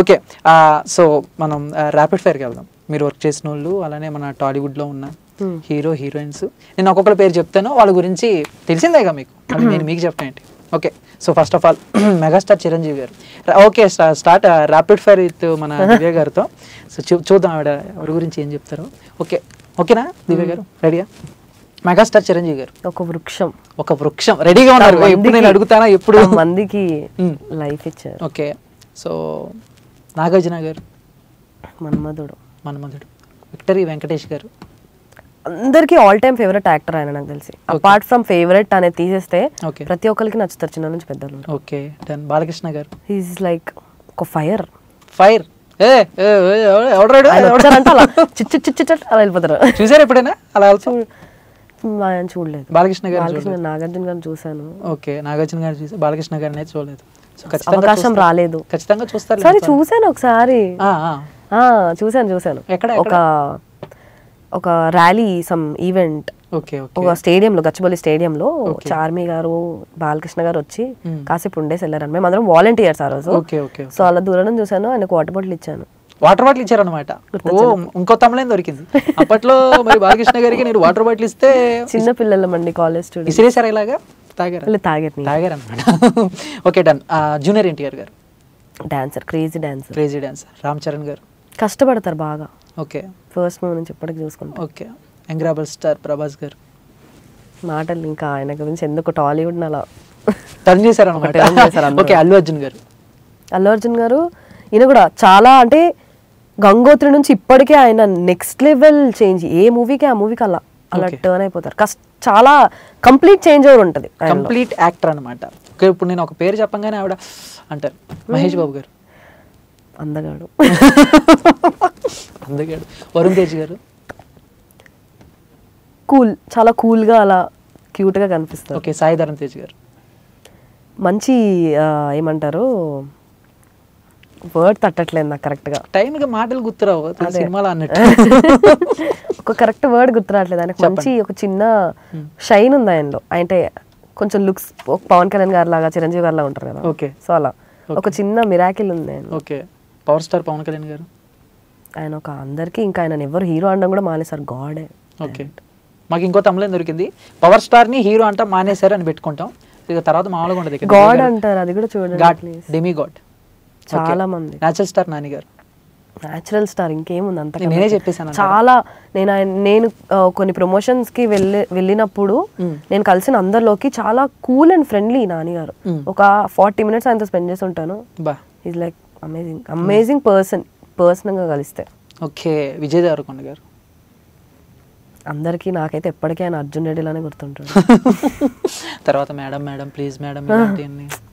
Okay. So మనం rapid ఫైర్కి వెళ్దాం. మీరు వర్క్ చేసిన వాళ్ళు అలానే మన టాలీవుడ్లో ఉన్న హీరో హీరోయిన్స్ నేను ఒక్కొక్కరి పేరు చెప్తాను, వాళ్ళ గురించి తెలిసిందేగా మీకు, నేను మీకు చెప్పండి. Okay. So first of all megastar Chiranjeevi garu. Okay, start rapid fire with మన దివ్య గారితో. సో చూద్దాం ఆవిడ ఎవరి గురించి ఏం చెప్తారో. ఓకే, ఓకేనా దివ్య గారు? రెడీయా? మెగాస్టార్ చిరంజీవి గారు ఒక వృక్షం. ఒక వృక్షం రెడీగా ఉన్నారు. ఎప్పుడు నేను అడుగుతానా, ఎప్పుడు మందికి లైఫ్ ఇచ్చారు. ఓకే. సో నాగార్జున గారు. మన్మధుడు. మన్మధుడు. విక్టరీ వెంకటేష్ గారు. అందరికి ఆల్ టైమ్ ఫేవరెట్ యాక్టర్ ఆయన, నాకు తెలిసి. అపార్ట్ ఫ్రమ్ ఫేవరెట్ అనేది తీసేస్తే ప్రతి ఒక్కరికి నచ్చుతారు, చిన్న నుంచి పెద్దలు. Okay done. Balakrishna garu. He's like ఒక ఫైర్. ఫైర్. ఎవడాడు అలా చిచ్చు చిచ్చు అలా వెళ్ళిపోతారు. చూసారు ఎప్పుడైనా అలా? చూడలేదు. బాలకృష్ణ గారు. నాగార్జున గారిని చూసాను. ఓకే, నాగార్జున గారు చూసి, బాలకృష్ణ గారిని అయితే చూడలేదు. అవకాశం రాలేదు. ఖచ్చితంగా చూస్తారు. సరే చూసాను ఒకసారి. చూసాను ఎక్కడ? ఒక ర్యాలీ, సమ్ ఈవెంట్, ఒక స్టేడియంలో, గచ్చిబౌలి స్టేడియంలో చార్మి గారు, బాలకృష్ణ గారు వచ్చి కాసేపు ఉండేసి వెళ్ళారు. మేము అందరం వాలంటీర్స్ ఆ రోజు. సో అలా దూరం చూసాను. ఆయనకు వాటర్ బాటిల్ ఇచ్చాను. వాటర్ బాటిల్ ఇచ్చారనమాట. ఓ, ఇంకో తమిళం దొరికింది అప్పట్లో. మరి బాలకృష్ణ గారికి నేను వాటర్ బాటిల్ ఇస్తే, చిన్న పిల్లలమండి, కాలేజ్ స్టూడెంట్, ఇసిరేసారా ఇలాగా? తాగారనమాట. Okay done. Junior NTR garu. Dancer, crazy dancer. Ram Charan garu. కష్టపడతారు బాగా. ఓకే. ఫస్ట్ మూవీ నుంచి ఇప్పటికి చూసుకుంటాం. ఓకే. యంగ్రాబల్ స్టార్ ప్రభాస్ గారు. మాటలు ఇంకా ఆయన గురించి ఎందుకు టాలీవుడ్ అలా టర్న్ చేశారనమాట. ఓకే. అల్లు అర్జున్ గారు. ఈయన కూడా చాలా, అంటే గంగోత్రి నుంచి ఇప్పటికే ఆయన నెక్స్ట్ లెవెల్ చేంజ్. ఏ మూవీకి ఆ మూవీకి అలా టర్న్ అయిపోతారు. చాలా కంప్లీట్ చేంజ్ ఓవర్ ఉంటుంది. కంప్లీట్ యాక్టర్ అనమాట. ఓకే. ఇప్పుడు నేను ఒక పేరు చెప్పంగానే ఆవిడ అంటారు. మహేష్ బాబు గారు. అందగాడు. వరుణ్ తేజ్ గారు. కూల్, చాలా కూల్ గా, అలా క్యూట్ గా కనిపిస్తారు. ఓకే. సాయి ధరమ్ తేజ్ గారు. మంచి ఏమంటారు, వర్డ్ తట్టట్లేదు నాకు కరెక్ట్ గా. టైం గా మాటలు గుర్తురావు సినిమాలో అన్నట్టు. ఒక కరెక్ట్ వర్డ్ గుర్తురావట్లేదు. ఆయనకు మంచి ఒక చిన్న షైన్ ఉంది ఆయనలో. అంటే కొంచెం లుక్స్ పవన్ కళ్యాణ్ గారు లాగా, చిరంజీవి గారు లాగా ఉంటారు కదా. ఓకే. సో అలా ఒక చిన్న మిరాకిల్ ఉంది ఆయన. Okay. Power star Pawan Kalyan గారు. ఆయన ఒక అందరికి, ఇంకా ఆయన ఎవరు హీరో అనడం కూడా మానేశారు. గాడే. ఓకే. మాకు ఇంకో తమిళం దొరికింది. పవర్ స్టార్ ని హీరో అంట మానేశారు అని పెట్టుకుంటాం. ఇక తర్వాత మామూలుగా ఉండదు. గాడ్ అంటారు, అది కూడా చూడండి. Demi God. చాలా మంది. నేచురల్ స్టార్ నాని గారు. నేచురల్ స్టార్ ఇంకేముంది అంత. నేనే చెప్పేసాను. చాలా, నేను కొన్ని ప్రమోషన్స్ కి వెళ్ళినప్పుడు నేను కలిసిన అందరిలోకి చాలా కూల్ అండ్ ఫ్రెండ్లీ నాని గారు. ఒక 40 minutes ఆయనతో స్పెండ్ చేసి ఉంటాను. ఈజ్ లైక్ అమేజింగ్ పర్సన్ గా కలిస్తే. ఓకే. విజయ్ దేవరకొండ గారు. అందరికి, నాకైతే ఎప్పటికీ ఆయన అర్జున్ రెడ్డిలానే గుర్తుంటాడు. తర్వాత మేడం ప్లీజ్ మేడం.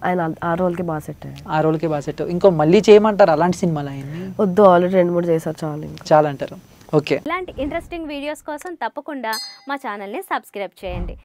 ఆయన ఆ రోల్కి బాగా సెట్. ఇంకో మళ్ళీ చేయమంటారు అలాంటి సినిమాలు? ఆయన్ని వద్దు, ఆల్రెడీ 2-3 చేశారు, చాలా అంటారు. ఓకే. ఇలాంటి ఇంట్రెస్టింగ్ వీడియోస్ కోసం తప్పకుండా మా ఛానల్ని సబ్స్క్రైబ్ చేయండి.